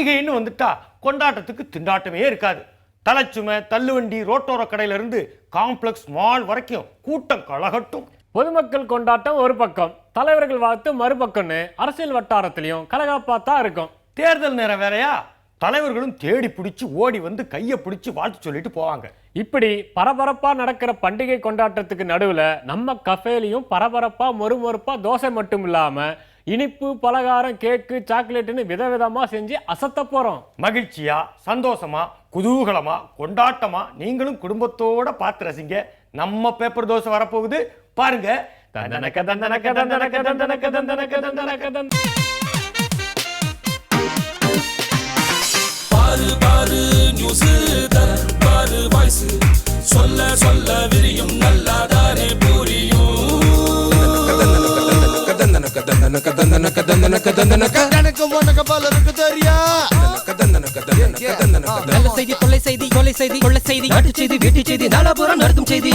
பண்டிகைன்னு வந்துட்டா கொண்டாட்டத்துக்கு திண்டாட்டமே இருக்காது. தலைச்சுமை, தள்ளுவண்டி, ரோட்டோர கடையிலிருந்து காம்ப்ளெக்ஸ் மால் வரைக்கும் கூட்டம் கலகட்டும். பொதுமக்கள் கொண்டாட்டம் ஒரு பக்கம், தலைவர்கள் வாழ்த்து மறுபக்கம்னு அரசியல் வட்டாரத்திலையும் கலகாப்பாத்தான் இருக்கும். தேர்தல் நேரம் வேறையா, தலைவர்களும் தேடி பிடிச்சி ஓடி வந்து கையை பிடிச்சி வாழ்த்து சொல்லிட்டு போவாங்க. இப்படி பரபரப்பா நடக்கிற பண்டிகை கொண்டாட்டத்துக்கு நடுவில் நம்ம கஃபேலையும் பரபரப்பா மொறுமொறுப்பா தோசை மட்டும் இல்லாம இனிப்பு, பலகாரம், கேக்கு, சாக்லேட்டுன்னு விதவிதமா செஞ்சு அசத்த போறோம். மகிழ்ச்சியா, சந்தோஷமா, குதூகலமா, கொண்டாட்டமா நீங்களும் குடும்பத்தோட பார்த்து ரசிங்க. நம்ம பேப்பர் தோசை வரப்போகுது, பாருங்க. சொல்ல சொல்ல விரியும் நல்லாதானே புரியும். செய்தி, கொள்ளை செய்தி, கொலை செய்தி, கொள்ளை செய்தி, நாட்டு செய்தி, வீட்டு செய்தி, நாலாபுரம் நடக்கும் செய்தி.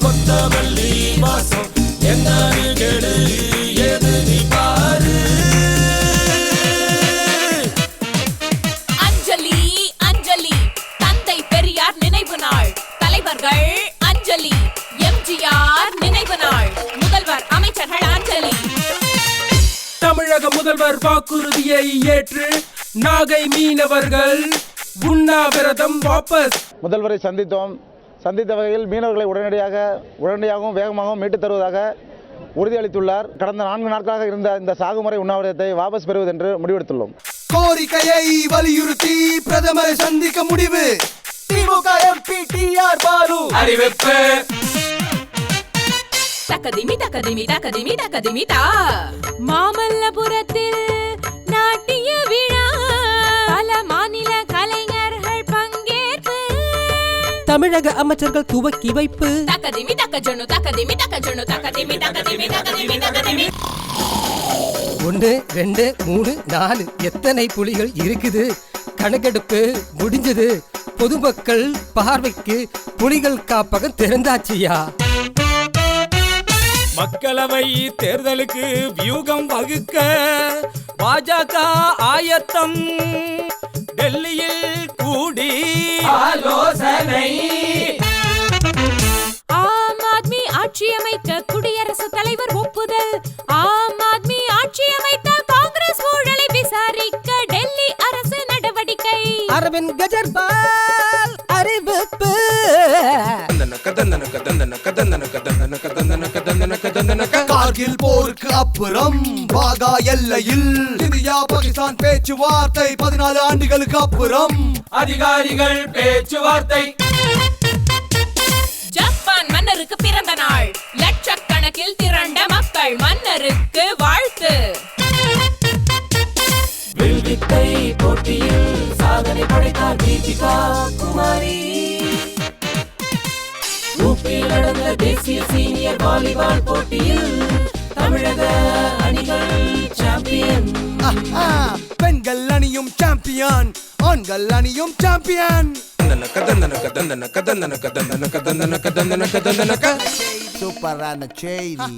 கொத்தமல்லி வாசம் என்னன்னு கேளு, ஏது நீ பாரு. அஞ்சலி அஞ்சலி, தந்தை பெரியார் நினைவு நாள். தலைவர்கள் அஞ்சலி, எம்ஜிஆர் நினைவு நாள். முதல்வர் அமைச்சர்கள் அஞ்சலி. தமிழக முதல்வர் வாக்குறுதியை ஏற்று நாகை மீனவர்கள் உண்ணாவிரதம் வாபஸ். முதல்வரை சந்தித்தோம். சந்தித்த வகையில் மீனவர்களை உடனடியாகவும் வேகமாகவும் மீட்டுத் தருவதாக உறுதியளித்துள்ளார். கடந்த 4 நாட்களாக இருந்த இந்த சாகுமுறை உண்ணாவிரதத்தை வாபஸ் பெறுவது என்று முடிவெடுத்துள்ளோம். கோரிக்கையை வலியுறுத்தி பிரதமரை சந்திக்க முடிவு. திமுக எம்பி டிஆர் பாலு அறிவிப்பு. தக்கதிமி தக்கதிமி தக்கதிமி தக்கதிமி தா. மாமல்லபுரத்தில் நாட்டிய விழா, பல மாநில கலைஞர்கள் பங்கேற்பு. தமிழக அமைச்சர்கள் துவக்கி வைப்பு. தக்கதிமி தக்கஜனு தக்கதிமி தக்கஜனு தக்கதிமி தக்கதிமி தக்கதிமி தக்கதிமி. 1 2 3 4 எத்தனை புலிகள் இருக்குது? கணக்கெடுப்பு முடிஞ்சது. பொதுமக்கள் பார்வைக்கு புலிகள் காப்பகம் திறந்தாச்சியா. மக்களவை தேர்தலுக்கு வியூகம் வகுக்க பாஜக ஆயத்தம். டெல்லியில் கூடி ஆலோசனை. ஆம் ஆத்மி ஆட்சி அமைக்க குடியரசுத் தலைவர் ஒப்புதல். ஆம் ஆத்மி ஆட்சி அமைத்த காங்கிரஸ் ஊழலை விசாரிக்க டெல்லி அரசு நடவடிக்கை. அரவிந்த் கெஜ்ரிவால் அறிவிப்பு. கார்கில் போருக்கு அப்புறம் வாகா எல்லையில் இந்தியா பாகிஸ்தான் பேச்சுவார்த்தை. 14 ஆண்டுகளுக்கு அப்புறம் அதிகாரிகள் பேச்சுவார்த்தை. ஜப்பான் மன்னருக்கு பிறந்த நாள். லட்சக்கணக்கில் திரண்ட மக்கள் மன்னருக்கு வாழ்த்து. வில்வித்தை போட்டியில் சாதனை படைத்தார் தீபிகா குமாரி. ஊப்பியில் நடந்த தேசிய சீனியர் வாலிபால் போட்டியில் தமிழக அணிகள் சாம்பியன். பெண்கள் அணியும் சாம்பியன், ஆண்கள் அணியும் சாம்பியன். சூப்பரான செய்தி,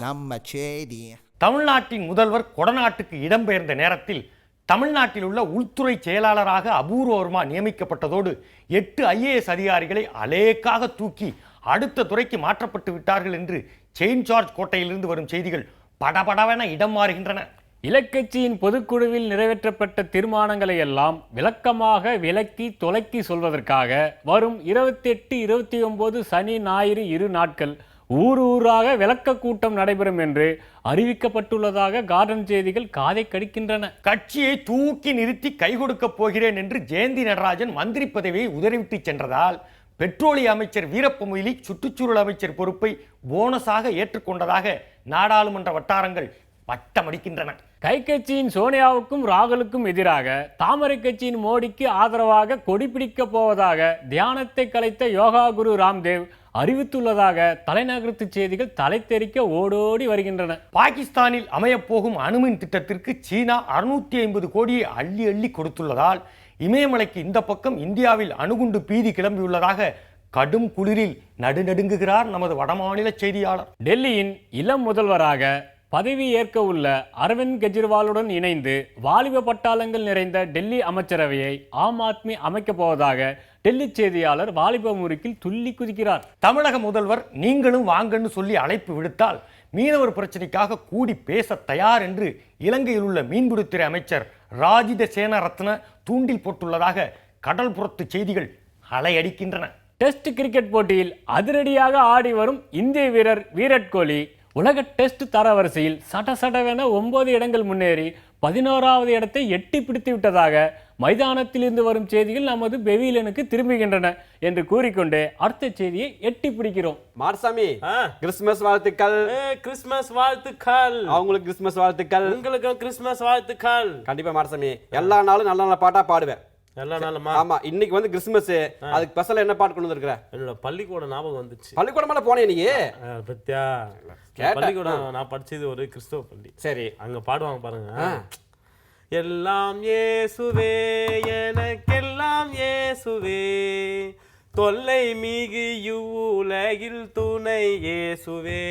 நம்ம செய்தி. தமிழ்நாட்டின் முதல்வர் கொடநாட்டுக்கு இடம்பெயர்ந்த நேரத்தில் தமிழ்நாட்டில் உள்ள உள்துறை செயலாளராக அபூர்வமா நியமிக்கப்பட்டதோடு 8 IAS அதிகாரிகளை அலேக்காக தூக்கி அடுத்த துறைக்கு மாற்றப்பட்டு விட்டார்கள் என்று செயின்ட் ஜார்ஜ் கோட்டையிலிருந்து வரும் செய்திகள் படபடவென இடம் மாறுகின்றன. இலக்கட்சியின் பொதுக்குழுவில் நிறைவேற்றப்பட்ட தீர்மானங்களை எல்லாம் விளக்கமாக விளக்கி தொலைக்கி சொல்வதற்காக வரும் 28, 29 சனி ஞாயிறு 2 நாட்கள் ஊராக விளக்க கூட்டம் நடைபெறும் என்று அறிவிக்கப்பட்டுள்ளதாக கார்டன் செய்திகள் காதை கடிக்கின்றன. கட்சியை தூக்கி நிறுத்தி கை கொடுக்க போகிறேன் என்று ஜெயந்தி நடராஜன் மந்திரி பதவியை உதறிவிட்டு சென்றதால் பெட்ரோலிய அமைச்சர் வீரப்ப மொய்லி சுற்றுச்சூழல் அமைச்சர் பொறுப்பை போனஸாக ஏற்றுக்கொண்டதாக நாடாளுமன்ற வட்டாரங்கள் வட்டமடிக்கின்றன. கை கட்சியின் சோனியாவுக்கும் ராகுலுக்கும் எதிராக தாமரை கட்சியின் மோடிக்கு ஆதரவாக கொடி பிடிக்க போவதாக தியானத்தை கலைத்த யோகா குரு ராம்தேவ் அறிவித்துள்ளதாக தலைநகரத்து செய்திகள் தலை தெறிக்க ஓடோடி வருகின்றன. பாகிஸ்தானில் அமையப்போகும் அணுமின் திட்டத்திற்கு சீனா 650 கோடியை அள்ளி அள்ளி கொடுத்துள்ளதால் இமயமலைக்கு இந்த பக்கம் இந்தியாவில் அணுகுண்டு பீதி கிளம்பியுள்ளதாக கடும் குளிரில் நடுநடுங்குகிறார் நமது வடமாநில செய்தியாளர். டெல்லியின் இளம் முதல்வராக பதவி ஏற்க உள்ள அரவிந்த் கெஜ்ரிவாலுடன் இணைந்து வாலிப பட்டாளங்கள் நிறைந்த டெல்லி அமைச்சரவையை ஆம் ஆத்மி அமைக்கப் போவதாக டெல்லி செய்தியாளர் வாலிப முறுக்கில் துள்ளி குதிக்கிறார். தமிழக முதல்வர் நீங்களும் வாங்கன்னு சொல்லி அழைப்பு விடுத்தால் மீனவர் பிரச்சனைக்காக கூடி பேச தயார் என்று இலங்கையில் உள்ள மீன்பிடித்துறை அமைச்சர் ராஜித சேனரத்ன தூண்டில் போட்டுள்ளதாக கடல்புறத்து செய்திகள் அலையடிக்கின்றன. டெஸ்ட் கிரிக்கெட் போட்டியில் அதிரடியாக ஆடி வரும் இந்திய வீரர் விராட் கோலி உலக டெஸ்ட் தரவரிசையில் சடசடவென 9 இடங்கள் முன்னேறி 11வது இடத்தை எட்டி பிடித்து விட்டதாக மைதானத்திலிருந்து வரும் செய்திகள் நமது பெவிலியனுக்கு திரும்புகின்றன என்று கூறிக்கொண்டே அடுத்த செய்தியை எட்டி பிடிக்கிறோம். மார்சாமி, கிறிஸ்துமஸ் வாழ்த்துக்கள். கிறிஸ்துமஸ் வாழ்த்துக்கள். அவங்களுக்கு கிறிஸ்துமஸ் வாழ்த்துக்கள். உங்களுக்கும் கிறிஸ்துமஸ் வாழ்த்துக்கள். கண்டிப்பா மார்சாமி, எல்லா நாளும் நல்ல நல்ல பாட்டா பாடுவேன். எல்லா நாளுமா? ஆமா, இன்னைக்கு வந்து கிறிஸ்துமஸ். அதுக்கு ஸ்பெஷல் என்ன பாட்டு கொண்டு வந்திருக்கிற? என்னோட பள்ளிக்கூட ஞாபகம் வந்துச்சு. பள்ளிக்கூடம் மேல போனேன் நீ? பத்தியா, பள்ளிக்கூடம் நான் படிச்சது ஒரு கிறிஸ்தவ பள்ளி. சரி, அங்க பாடுவாங்க பாருங்க. எல்லாம் இயேசுவே, எனக்கெல்லாம் இயேசுவே, தொல்லை மிகு உலகில் துணை இயேசுவே.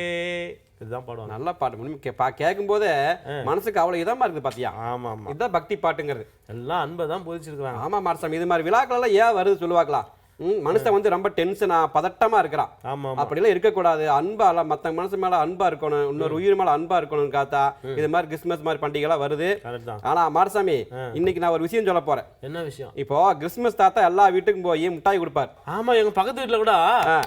இதுதான் பாடுவாங்க. நல்ல பாட்டு. கேட்கும் போது மனசுக்கு அவ்வளவு இதமா இருக்குது பாத்தியா? ஆமா ஆமா, இதுதான் பக்தி பாட்டுங்கிறது. எல்லாம் அன்பை தான் போதிச்சிருக்காங்க. ஆமா மார்சாமி, இது மாதிரி விழாக்கள் எல்லாம் ஏன் வருது சொல்லுவாங்களா? மனுஷன் வந்து ரொம்ப டென்ஷனா பதட்டமா இருக்கிறான். அப்படிலாம் இருக்கக்கூடாது. அன்பா மத்த மனுஷன் மேல அன்பா இருக்கணும், இன்னொரு உயிர் மேல அன்பா இருக்கணும். காத்தா இது மாதிரி கிறிஸ்துமஸ் மாதிரி பண்டிகை எல்லாம் வருது. ஆனா மார்சாமி, இன்னைக்கு நான் ஒரு விஷயம் சொல்ல போறேன். என்ன விஷயம்? இப்போ கிறிஸ்துமஸ் தாத்தா எல்லா வீட்டுக்கும் போய் மிட்டாய் கொடுப்பாரு. ஆமா, எங்க பக்கத்து வீட்டுல கூட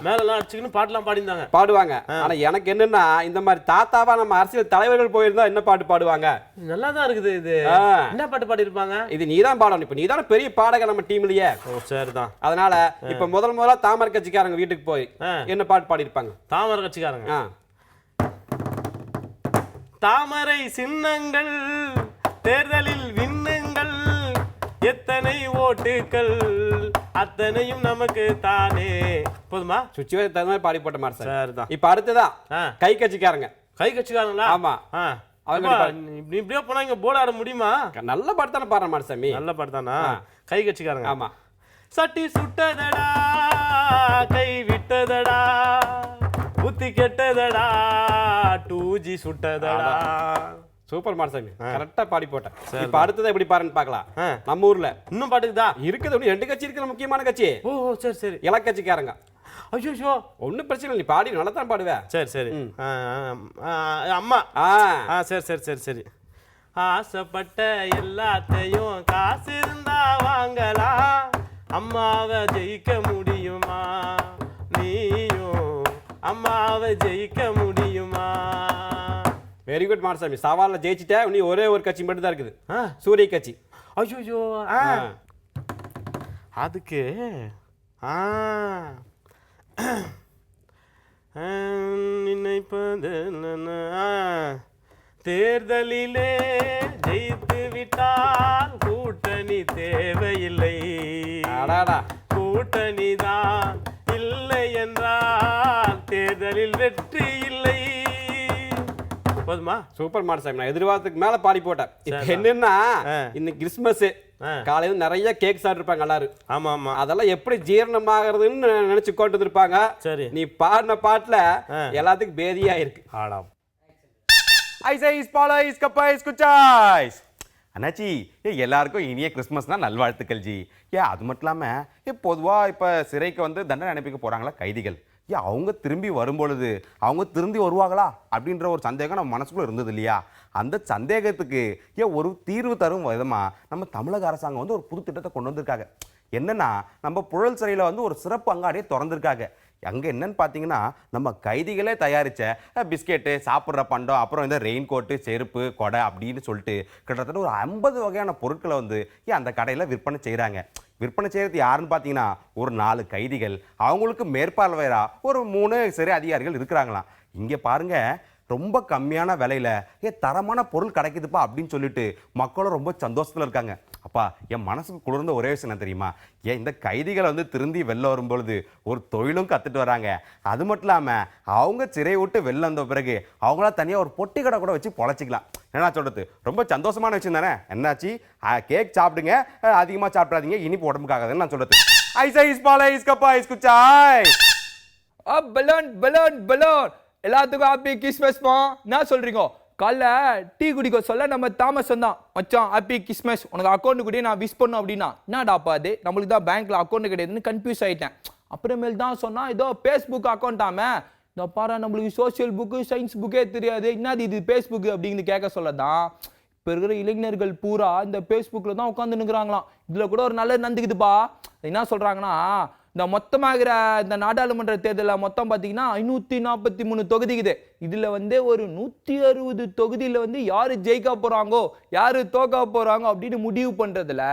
மேல எல்லாம் அடிச்சுக்கின்னு பாட்டுலாம் பாடிந்தாங்க, பாடுவாங்க. ஆனா எனக்கு என்னன்னா, இந்த மாதிரி தாத்தாவா நம்ம அரசியல் தலைவர்கள் போயிருந்தா என்ன பாட்டு பாடுவாங்க? நல்லா தான் இருக்குது. இது என்ன பாட்டு பாடி இருப்பாங்க? இது நீதான் பாடணும். இப்ப நீதான பெரிய பாடகர் நம்ம டீம்லயே. சரிதான். அதனால இப்ப முதல்ல தாமரை கட்சிக்காரங்க வீட்டுக்கு போய் என்ன பாட்டு பாடி இருப்பாங்க? தாமரை கட்சிக்காரங்க. தாமரை சின்னங்கள் தேர்தலில் விண்ணுங்கள், எத்தனை ஓட்டுகள் அத்தனையும் நமக்கு தானே. போதுமா? சுச்சுவேஷன் தகுந்த மாதிரி பாடி போட்ட மாதிரி. சரிதான். இப்ப அடுத்ததா கை கட்சிக்காரங்க. கை கட்சிக்காரங்களா? ஆமா. இப்படியே போனா இங்க போர்டு ஆட முடியுமா? நல்ல பாட்டு தானே பாடுற மாதிரி சாமி. நல்ல பாட்டு தானா? கை கட்சிக்காரங்க. ஆமா. சட்டி சுட்டதடா, கை விட்டதடா, புத்தி கெட்டதடா, 2G சுட்டதடா. சூப்பர் மார்சாமி, கரெக்டா பாடி போட்டேன். இப்ப அடுத்தது எப்படி பாருன்னு பாக்கலாம். நம்ம ஊர்ல இன்னும் பாட்டுக்குதா இருக்குது. 2 கட்சி இருக்கிற முக்கியமான கட்சி. ஓ சரி சரி. இலக்கட்சிக்காரங்க. ஐயோ, ஒன்னும் பிரச்சனை இல்லை, நீ பாடி நல்லா தான் பாடுவேன். சரி சரி. அம்மா. சரி சரி சரி சரி. ஆசைப்பட்ட எல்லாத்தையும் காசு இருந்தா வாங்கலாம், அம்மாவை ஜெயிக்க முடியுமா? நீயும் அம்மாவை ஜெயிக்க முடியுமா? வெரி குட் மார்சாமி, சவால்ல ஜெயிச்சிட்ட. நீ ஒரே ஒரு கட்சி மட்டும் தான் இருக்குது, சூரிய கட்சி. ஐயோ, அதுக்கு நினைப்பது தேர்தலிலே ஜெயித்து விட்டால் கூட்டணி தேவையில்லை, கூட்டணி தான் இல்லை என்றால் தேர்தலில் வெற்றி இல்லை. போதுமா? சூப்பர் மார்சாமி, நான் எதிர்பார்த்துக்கு மேல பாடி போட்டேன். இப்ப என்னன்னா, இன்னைக்கு கிறிஸ்துமஸ் காலையில நிறைய கேக் சாப்பிட்டுருப்பாங்க எல்லாரும். ஆமா ஆமா. அதெல்லாம் எப்படி ஜீரணமாகறதுன்னு நினைச்சு கொண்டு இருப்பாங்க. சரி, நீ பாடின பாட்டுல எல்லாத்துக்கும் பேதியா இருக்கு. அண்ணாச்சி, எல்லாருக்கும் இனிய கிறிஸ்மஸ்னா நல்வாழ்த்துக்கள் ஜி. அது மட்டும் இல்லாமல் பொதுவாக இப்போ சிறைக்கு வந்து தண்டனை அனுப்பிக்க போகிறாங்களா கைதிகள், அவங்க திரும்பி வரும்பொழுது அவங்க திரும்பி வருவாங்களா அப்படின்ற ஒரு சந்தேகம் நம்ம மனசுக்குள்ளே இருந்தது இல்லையா? அந்த சந்தேகத்துக்கு ஒரு தீர்வு தரும் விதமாக நம்ம தமிழக அரசாங்கம் வந்து ஒரு புது திட்டத்தை கொண்டு வந்திருக்காங்க. என்னென்னா, நம்ம புழல் சிறையில் வந்து ஒரு சிறப்பு அங்காடியை திறந்துருக்காங்க. அங்கே என்னன்னு பார்த்தீங்கன்னா, நம்ம கைதிகளே தயாரித்த பிஸ்கெட்டு, சாப்பிட்ற பண்டம், அப்புறம் இந்த ரெயின் கோட்டு, செருப்பு, கொடை அப்படின்னு சொல்லிட்டு கிட்டத்தட்ட ஒரு 50 வகையான பொருட்களை வந்து அந்த கடையில் விற்பனை செய்கிறாங்க. விற்பனை செய்கிறது யாருன்னு பார்த்தீங்கன்னா, ஒரு 4 கைதிகள், அவங்களுக்கு மேற்பார்வையராக ஒரு 3 சிறை அதிகாரிகள் இருக்கிறாங்களாம். இங்கே பாருங்கள், ரொம்ப கம்மியான விலையில் தரமான பொருள் கிடைக்குதுப்பா அப்படின்னு சொல்லிட்டு மக்களும் ரொம்ப சந்தோஷத்தில் இருக்காங்க. அப்பா, என் மனசுக்கு குளிர்ந்த ஒரே விஷயம் என்ன தெரியுமா? இந்த கைதிகளை வந்து திருந்தி வெளில வரும்பொழுது ஒரு தொழிலும் கற்றுட்டு வராங்க. அது மட்டும் இல்லாமல் அவங்க சிறையை விட்டு வெளில வந்த பிறகு அவங்களா தனியாக ஒரு பொட்டி கடை கூட வச்சு பொழைச்சிக்கலாம். என்ன சொல்கிறது, ரொம்ப சந்தோஷமான விஷயம் தானே? என்னாச்சு, கேக் சாப்பிடுங்க, அதிகமாக சாப்பிடாதீங்க, இனிப்பு உடம்புக்காகாதுன்னு நான் சொல்கிறது. ஐஸ் ஐஸ் பாலை ஐஸ் கப்பா ஐஸ் குச்சாய் பலூன் பலூன் பலூன் எல்லாத்துக்கும் ஹாப்பி கிறிஸ்மஸ்மா. என்ன சொல்றீங்க? காலைல டீ குடிக்க சொல்ல நம்ம தாமஸ் வந்தான், மச்சான் ஹாப்பி கிறிஸ்மஸ், உனக்கு அக்கௌண்ட் கூட நான் விஷ் பண்ணோம் அப்படின்னா. என்னடாப்பா அது, நம்மளுக்கு தான் பேங்க்ல அக்கௌண்ட் கிடையாதுன்னு கன்ஃபியூஸ் ஆயிட்டேன். அப்புறமேல் தான் சொன்னா ஏதோ ஃபேஸ்புக் அக்கௌண்ட்டாமே. இந்த பாரு நம்மளுக்கு சோசியல் புக்கு சயின்ஸ் புக்கே தெரியாது, என்னது இது ஃபேஸ்புக் அப்படின்னு கேட்க சொல்லதான் இப்போ இருக்கிற இளைஞர்கள் பூரா இந்த ஃபேஸ்புக்கில் தான் உட்காந்து நிற்கிறாங்களாம். இதில் கூட ஒரு நல்லது நடந்துக்குதுப்பா. என்ன சொல்கிறாங்கன்னா, இந்த மொத்தமாகிற இந்த நாடாளுமன்ற தேர்தலில் மொத்தம் பார்த்தீங்கன்னா 543 தொகுதிக்குது. இதில் வந்து ஒரு 160 தொகுதியில் வந்து யார் ஜெயிக்க போகிறாங்கோ யார் தோக்க போகிறாங்க அப்படின்னு முடிவு பண்ணுறதுல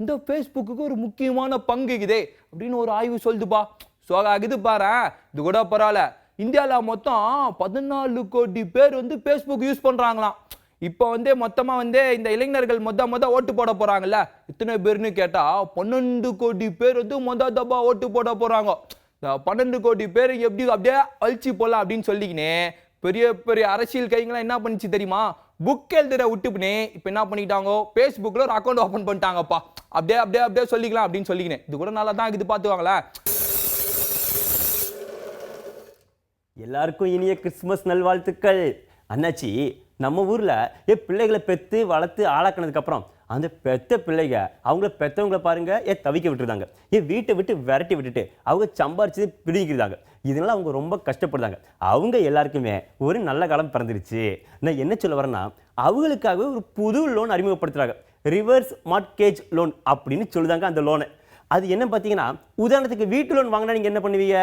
இந்த ஃபேஸ்புக்கு ஒரு முக்கியமான பங்குக்குதே அப்படின்னு ஒரு ஆய்வு சொல்லுதுப்பா. சோகாகுது பாரு. இது கூட பரவாயில்ல, இந்தியாவில் மொத்தம் 14 கோடி பேர் வந்து ஃபேஸ்புக் யூஸ் பண்ணுறாங்களாம். இப்போ வந்து மொத்தமாக வந்து இந்த இளைஞர்கள் மொத ஓட்டு போட போகிறாங்கல்ல, இத்தனை பேர்னு கேட்டால் 12 கோடி பேர் வந்து தப்பா ஓட்டு போட போகிறாங்க. இந்த 12 கோடி பேர் எப்படி அப்படியே அழிச்சு போடலாம் அப்படின்னு சொல்லிக்கினே பெரிய பெரிய அரசியல் கைங்களாம் என்ன பண்ணிச்சு தெரியுமா, புக் எழுதுற விட்டுப்புனே இப்போ என்ன பண்ணிட்டாங்க, ஃபேஸ்புக்கில் ஒரு அக்கௌண்ட் ஓப்பன் பண்ணிட்டாங்கப்பா. அப்படியே அப்படியே அப்படியே சொல்லிக்கலாம் அப்படின்னு சொல்லிக்கினேன். இது கூட நல்லா தான் இது பார்த்துவாங்களேன். எல்லாருக்கும் இனிய கிறிஸ்துமஸ் நல்வாழ்த்துக்கள். அண்ணாச்சி, நம்ம ஊரில் பிள்ளைகளை பெற்று வளர்த்து ஆளாக்கினதுக்கப்புறம் அந்த பெத்த பிள்ளைங்க அவங்கள பெற்றவங்களை பாருங்க தவிக்க விட்டுருந்தாங்க, வீட்டை விட்டு விரட்டி விட்டுட்டு அவங்க சம்பாரிச்சு பிடிக்கிறாங்க. இதனால அவங்க ரொம்ப கஷ்டப்படுறாங்க. அவங்க எல்லாருக்குமே ஒரு நல்ல காலம் பிறந்துருச்சு. நான் என்ன சொல்ல வரேன்னா, அவங்களுக்காகவே ஒரு புது லோன் அறிமுகப்படுத்துகிறாங்க, ரிவர்ஸ் மார்ட்கேஜ் லோன் அப்படின்னு சொல்லுதாங்க. அந்த லோனை அது என்ன பார்த்தீங்கன்னா, உதாரணத்துக்கு வீட்டு லோன் வாங்கினா நீங்கள் என்ன பண்ணுவீங்க,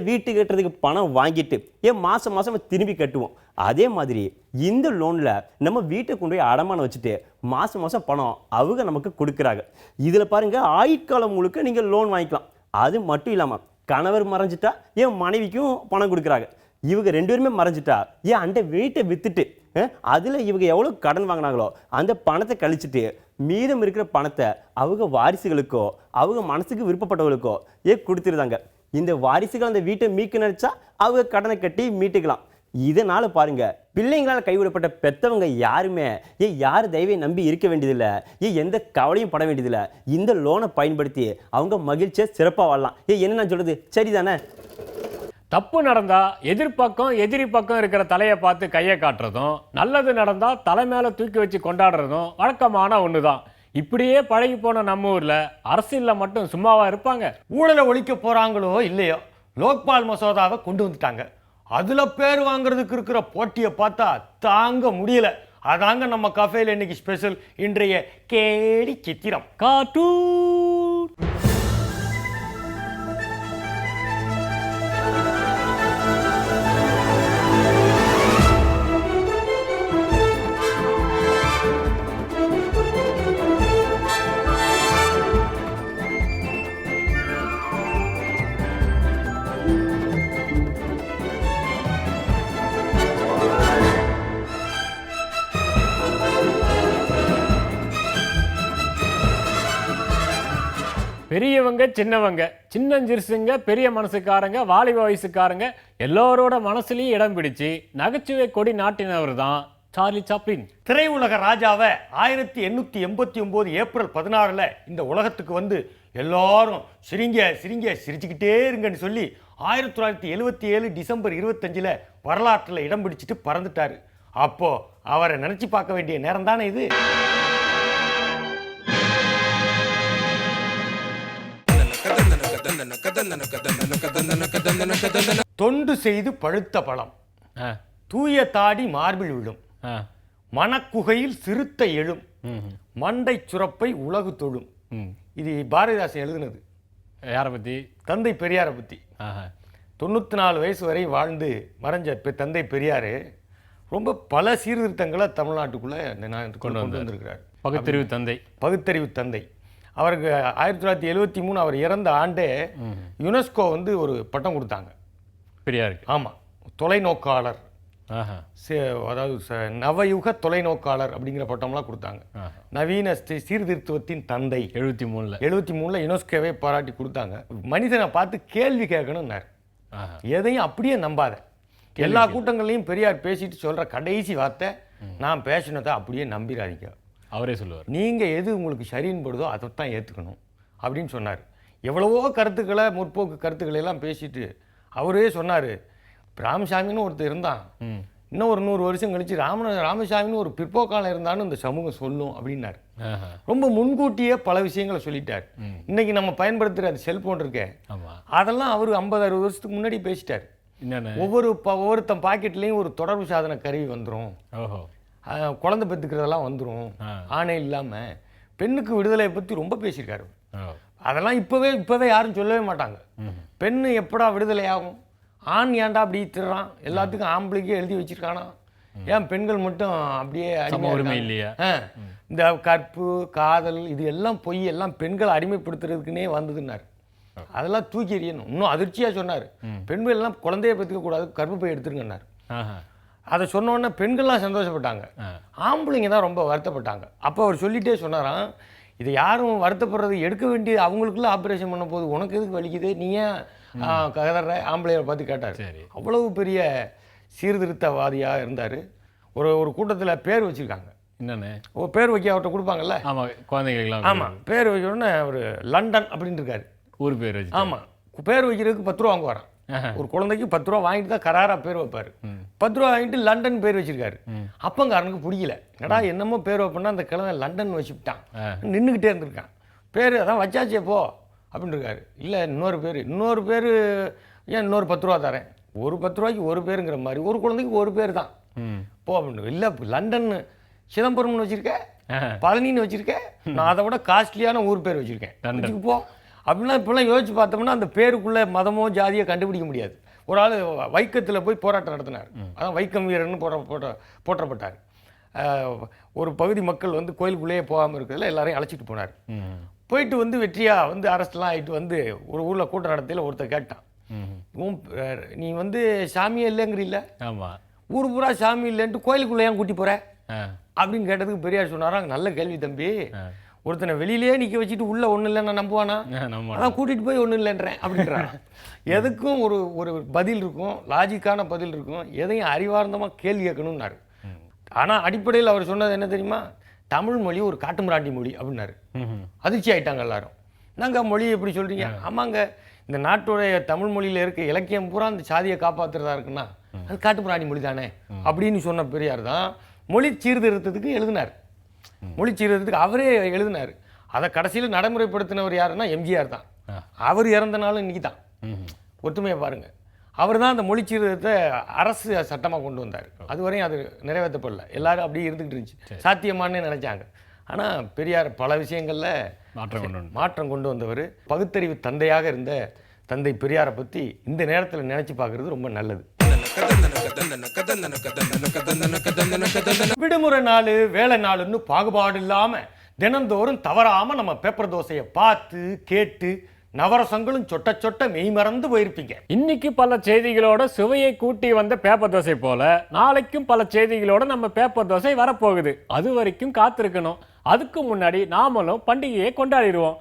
வீட்டு கட்டுறதுக்கு பணம் வாங்கிட்டு மாதம் மாதம் திரும்பி கட்டுவோம். அதே மாதிரி இந்த லோனில் நம்ம வீட்டை கொண்டு போய் அடமானம் வச்சுட்டு மாதம் மாதம் பணம் அவங்க நமக்கு கொடுக்குறாங்க. இதில் பாருங்கள், ஆயுட்காலம் முழுக்க நீங்கள் லோன் வாங்கிக்கலாம். அது மட்டும் இல்லாமல் கணவர் மறைஞ்சிட்டா மனைவிக்கும் பணம் கொடுக்குறாங்க. இவங்க 2 பேருமே மறைஞ்சிட்டா அந்த வீட்டை விற்றுட்டு அதில் இவங்க எவ்வளோ கடன் வாங்கினாங்களோ அந்த பணத்தை கழிச்சிட்டு மீதம் இருக்கிற பணத்தை அவங்க வாரிசுகளுக்கோ அவங்க மனசுக்கு விருப்பப்பட்டவர்களுக்கோ கொடுத்துருந்தாங்க. இந்த வாரிசுகள் அந்த வீட்டை மீட்க நினைச்சா அவங்க கடனை கட்டி மீட்டுக்கலாம். இதனால பாருங்க, பிள்ளைங்களால் கைவிடப்பட்ட பெற்றவங்க யாருமே யார் தயவை நம்பி இருக்க வேண்டியதில்லை, எந்த கவலையும் பட வேண்டியதில்லை. இந்த லோனை பயன்படுத்தி அவங்க மகிழ்ச்சியை சிறப்பாக வாழலாம். என்ன நான் சொல்றது சரிதானே? தப்பு நடந்தா எதிர்பக்கம் எதிரி பக்கம் இருக்கிற தலையை பார்த்து கையை காட்டுறதும், நல்லது நடந்தா தலை மேல தூக்கி வச்சு கொண்டாடுறதும் வழக்கமான ஒண்ணுதான். இப்படியே பழகி போன நம்ம ஊர்ல அரசியல்ல மட்டும் சும்மாவா இருப்பாங்க? ஊழலை ஒழிக்க போறாங்களோ இல்லையோ, லோக்பால் மசோதாவை கொண்டு வந்துட்டாங்க. அதுல பேர் வாங்குறதுக்கு இருக்கிற போட்டியை பார்த்தா தாங்க முடியல. அதாங்க நம்ம கஃபேல இன்னைக்கு ஸ்பெஷல், இன்றைய கேடி சித்திரம் கார்ட்டூன். பெரியவங்க சின்னவங்க, சின்னஞ்சிறுசுங்க பெரிய மனசுக்காரங்க வாலிப வயசுக்காரங்க எல்லோரோட மனசுலையும் இடம் பிடிச்சு நகைச்சுவை கொடி நாட்டினவர் தான் சார்லி சாப்ளின். திரையுலக ராஜாவை 1889 ஏப்ரல் 16 இந்த உலகத்துக்கு வந்து எல்லாரும் சிரிங்க சிரிங்க சிரிச்சுக்கிட்டே இருங்கன்னு சொல்லி 1977 டிசம்பர் 25 வரலாற்றில் இடம் பிடிச்சிட்டு பறந்துட்டாரு. அப்போ அவரை நினைச்சு பார்க்க வேண்டிய நேரம் தானே இது. தொண்டு செய்து பழுத்த பழம், தூய தாடி மார்பில் விழும், மணக்குகையில் சிறுத்தை எழும், மண்டை சுரப்பை உலகு தொழும். இது பாரதிதாசன் எழுதுனது. யாரை பத்தி? தந்தை பெரியாரை பத்தி. 94 வயசு வரை வாழ்ந்து மறைஞ்ச தந்தை பெரியார் ரொம்ப பல சீர்திருத்தங்களை தமிழ்நாட்டுக்குள்ள கொண்டு வந்திருக்கிறார். பகுத்தறிவு தந்தை. பகுத்தறிவு தந்தை. அவருக்கு 1973 அவர் இறந்த ஆண்டே யுனெஸ்கோ வந்து ஒரு பட்டம் கொடுத்தாங்க பெரியாருக்கு. ஆமாம், தொலைநோக்காளர், அதாவது நவயுக தொலைநோக்காளர் அப்படிங்கிற பட்டம்லாம் கொடுத்தாங்க. நவீன சீர்திருத்துவத்தின் தந்தை 73 யுனெஸ்கோவே பாராட்டி கொடுத்தாங்க. மனிதனை பார்த்து கேள்வி கேட்கணும்னார். எதையும் அப்படியே நம்பாத. எல்லா கூட்டங்கள்லையும் பெரியார் பேசிட்டு சொல்ற கடைசி வார்த்தை, நான் பேசினதை அப்படியே நம்பிடாதீங்க. அவரே சொல்லுவார், நீங்கள் எது உங்களுக்கு சரின்னு படுதோ அதைத்தான் ஏற்றுக்கணும் அப்படின்னு சொன்னார். எவ்வளவோ கருத்துக்களை, முற்போக்கு கருத்துக்களை எல்லாம் பேசிட்டு அவரே சொன்னார், ராமசாமின்னு ஒருத்தர் இருந்தான், இன்னும் ஒரு 100 வருஷம் கழிச்சு ராமசாமின்னு ஒரு பிற்போக்கால இருந்தாலும் இந்த சமூகம் சொல்லும் அப்படின்னாரு. ரொம்ப முன்கூட்டியே பல விஷயங்களை சொல்லிட்டார். இன்னைக்கு நம்ம பயன்படுத்துகிற அந்த செல்போன் இருக்கே, அதெல்லாம் அவர் 50-60 வருஷத்துக்கு முன்னாடி பேசிட்டார். ஒவ்வொருத்தன் பாக்கெட்லேயும் ஒரு தொடர்பு சாதன கருவி வந்துடும், குழந்தை பெற்றுக்கிறதெல்லாம் வந்துடும், ஆணை இல்லாமல் பெண்ணுக்கு விடுதலையை பற்றி ரொம்ப பேசியிருக்காரு. அதெல்லாம் இப்போவே யாரும் சொல்லவே மாட்டாங்க. பெண்ணு எப்படா விடுதலை ஆகும், ஆண் ஏன்டா அப்படி திருறான், எல்லாத்துக்கும் ஆம்பளைக்கே எழுதி வச்சிருக்கானா, ஏன் பெண்கள் மட்டும் அப்படியே உரிமை இல்லையா? இந்த கற்பு காதல் இது எல்லாம் பொய், எல்லாம் பெண்களை அடிமைப்படுத்துறதுக்குன்னே வந்ததுன்னாரு. அதெல்லாம் தூக்கி எறியணும். இன்னும் அதிர்ச்சியாக சொன்னார், பெண்கள் எல்லாம் குழந்தைய பெற்றுக்க கூடாது, கர்ப்பப்பை எடுத்துருங்கன்னார். அதை சொன்னோடனே பெண்கள்லாம் சந்தோஷப்பட்டாங்க, ஆம்பளைங்க தான் ரொம்ப வருத்தப்பட்டாங்க. அப்போ அவர் சொல்லிகிட்டே சொன்னாராம், இதை யாரும் வருத்தப்படுறது எடுக்க வேண்டியது அவங்களுக்குள்ள ஆப்ரேஷன் பண்ண போது உனக்கு எதுக்கு வலிக்குது, நீ ஏன் கதற ஆம்பளையை பார்த்து கேட்டார். அவ்வளவு பெரிய சீர்திருத்தவாதியாக இருந்தார். ஒரு கூட்டத்தில் பேர் வச்சுருக்காங்க. என்னென்ன ஒரு பேர் வைக்க அவர்கிட்ட கொடுப்பாங்கல்ல, ஆமாம் குழந்தைகளுக்கு. ஆமாம், பேர் வைக்க உடனே அவர் லண்டன் அப்படின்னு இருக்காரு, ஊர் பேர் வச்சு. ஆமாம், பேர் வைக்கிறதுக்கு 10 ரூபா வாங்குவாராம். ஒரு குழந்தைக்கு 10 ரூபா வாங்கிட்டு தான் கராராக பேர் வைப்பார். 10 ரூபா வாங்கிட்டு லண்டன் பேர் வச்சிருக்காரு. அப்பங்காரனுக்கு பிடிக்கல, என்னடா என்னமோ பேர் வைப்பேன்னா அந்த கிழமை லண்டன் வச்சுட்டான், நின்றுக்கிட்டே இருந்திருக்கான். பேர் அதான் வச்சாச்சே போ அப்படின்னு இருக்காரு. இல்லை இன்னொரு பேர் ஏன் இன்னொரு 10 ரூபா தரேன், ஒரு 10 ரூபாய்க்கு ஒரு பேருங்கிற மாதிரி, ஒரு குழந்தைக்கு ஒரு பேர் தான் போ அப்படின்னு. இல்லை லண்டன் சிதம்பரம்னு வச்சுருக்கேன், பழனின்னு வச்சுருக்கேன், நான் அதை விட காஸ்ட்லியான ஊர் பேர் வச்சுருக்கேன் போ அப்படின்னா. இப்போலாம் யோசிச்சு பார்த்தோம்னா அந்த பேருக்குள்ளே மதமோ ஜாதியோ கண்டுபிடிக்க முடியாது. ஒரு ஆள் வைக்கத்தில் போய் போராட்டம் நடத்தினார், அதான் வைக்கம் வீரர்னு போற்றப்பட்டார். ஒரு பகுதி மக்கள் வந்து கோயிலுக்குள்ளேயே போகாமல் இருக்கிறதுல எல்லாரையும் அழைச்சிட்டு போனார். போயிட்டு வெற்றியாக அரெஸ்ட்லாம் ஆகிட்டு ஒரு ஊரில் கூட்டம் நடத்தையில் ஒருத்தர் கேட்டான், நீ சாமியே இல்லைங்கிறீல்ல, ஆமாம், ஊர் பூரா சாமி இல்லைன்ட்டு கோயிலுக்குள்ளே ஏன் கூட்டி போகிற அப்படின்னு கேட்டதுக்கு பெரியார் சொன்னாராங்க, நல்ல கேள்வி தம்பி, ஒருத்தனை வெளியிலேயே நிற்க வச்சுட்டு உள்ளே ஒன்றும் இல்லைன்னா நம்புவானா, அதான் கூட்டிகிட்டு போய் ஒன்றும் இல்லைன்றேன் அப்படின்றான். எதுக்கும் ஒரு பதில் இருக்கும், லாஜிக்கான பதில் இருக்கும், எதையும் அறிவார்ந்தமாக கேள்வி கேட்கணும்னாரு. ஆனால் அடிப்படையில் அவர் சொன்னது என்ன தெரியுமா, தமிழ் மொழி ஒரு காட்டுமிராண்டி மொழி அப்படின்னாரு. அதிர்ச்சி ஆகிட்டாங்க எல்லாரும். நாங்கள் மொழியை எப்படி சொல்கிறீங்க? ஆமாங்க, இந்த நாட்டுடைய தமிழ் மொழியில் இருக்க இலக்கியம் பூரா அந்த சாதியை காப்பாற்றுறதா இருக்குன்னா அது காட்டுமிராண்டி மொழி தானே அப்படின்னு சொன்ன பெரியார் தான் மொழி சீர்திருத்தத்துக்கு எழுதினார். மொழி சீர்திருத்தத்துக்கு அவரே எழுதினார். அதை கடைசியில் நடைமுறைப்படுத்தினவர் யாருன்னா எம்ஜிஆர் தான். அவர் இறந்த நாளும் இன்னைக்கு தான். ஒற்றுமையை பாருங்கள், அவர் தான் அந்த மொழி சீர்திருத்தத்தை அரசு சட்டமாக கொண்டு வந்தார். அதுவரையும் அது நிறைவேற்றப்படல, எல்லாரும் அப்படியே இருந்துக்கிட்டு இருந்துச்சு, சாத்தியமானே நினைச்சாங்க. ஆனால் பெரியார் பல விஷயங்களில் மாற்றம் கொண்டு வந்தவர். பகுத்தறிவு தந்தையாக இருந்த தந்தை பெரியாரை பற்றி இந்த நேரத்தில் நினைச்சு பார்க்கறது ரொம்ப நல்லது. விடுமுறை நாள் வேலை நாளுன்னு பாகுபாடு இல்லாம தினந்தோறும் தவறாம நம்ம பேப்பர் தோசையை பார்த்து கேட்டு நவரசங்களும் சொட்ட சொட்ட மெய் மறந்து போயிருப்பீங்க. இன்னைக்கு பல செய்திகளோட சுவையை கூட்டி வந்த பேப்பர் தோசை போல நாளைக்கும் பல செய்திகளோட நம்ம பேப்பர் தோசை வரப்போகுது. அது வரைக்கும் காத்திருக்கணும். அதுக்கு முன்னாடி நாமளும் பண்டிகையை கொண்டாடிடுவோம்.